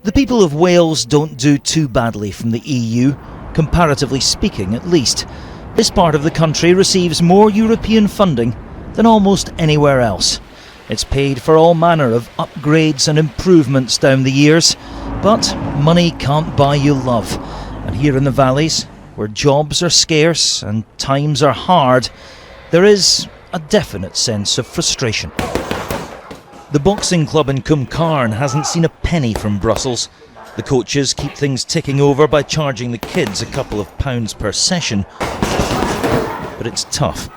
The people of Wales don't do too badly from the EU, comparatively speaking at least. This part of the country receives more European funding than almost anywhere else. It's paid for all manner of upgrades and improvements down the years, but money can't buy you love. And here in the valleys, where jobs are scarce and times are hard, there is a definite sense of frustration. The boxing club in Cwmcarn hasn't seen a penny from Brussels. The coaches keep things ticking over by charging the kids a couple of pounds per session. But it's tough.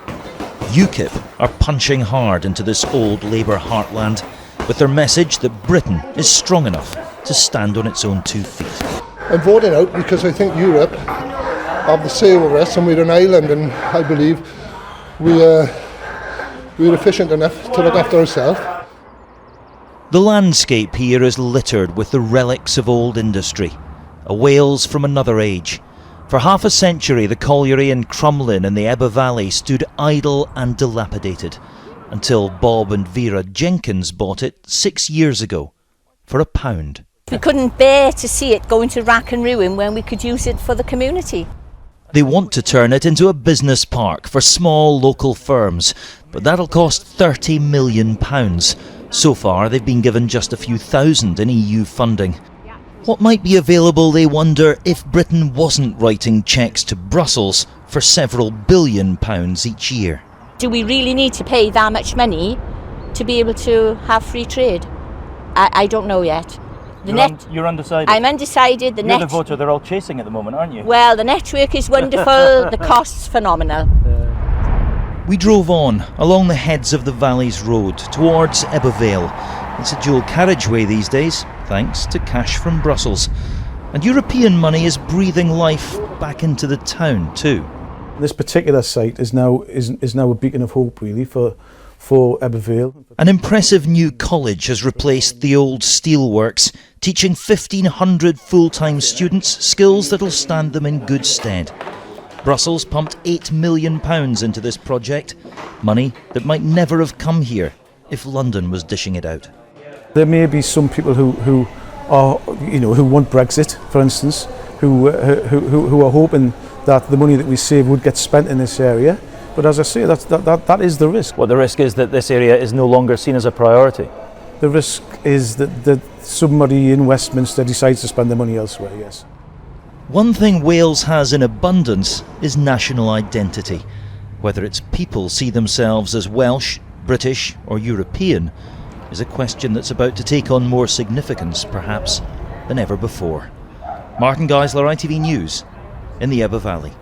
UKIP are punching hard into this old Labour heartland with their message that Britain is strong enough to stand on its own 2 feet. I'm voting out because I think Europe have the say over us, and we're an island, and I believe we're efficient enough to look after ourselves. The landscape here is littered with the relics of old industry, a Wales from another age. For half a century, the colliery in Crumlin in the Ebba Valley stood idle and dilapidated, until Bob and Vera Jenkins bought it 6 years ago for £1. We couldn't bear to see it go into rack and ruin when we could use it for the community. They want to turn it into a business park for small local firms, but that'll cost £30 million. So far, they've been given just a few thousand in EU funding. What might be available, they wonder, if Britain wasn't writing cheques to Brussels for several £billion each year. Do we really need to pay that much money to be able to have free trade? I don't know yet. You're undecided? I'm undecided. You're the voter they're all chasing at the moment, aren't you? Well, the network is wonderful, the cost's phenomenal. We drove on along the heads of the Valleys Road towards Ebba Vale. It's a dual carriageway these days, thanks to cash from Brussels. And European money is breathing life back into the town too. This particular site is now a beacon of hope, really, for Ebba Vale. An impressive new college has replaced the old steelworks, teaching 1,500 full-time students skills that'll stand them in good stead. Brussels pumped £8 million into this project, money that might never have come here if London was dishing it out. There may be some people who want Brexit, for instance, who are hoping that the money that we save would get spent in this area. But as I say, that is the risk. Well, the risk is that this area is no longer seen as a priority. The risk is that somebody in Westminster decides to spend the money elsewhere, yes. One thing Wales has in abundance is national identity. Whether its people see themselves as Welsh, British or European is a question that's about to take on more significance, perhaps, than ever before. Martin Geisler, ITV News, in the Ebba Valley.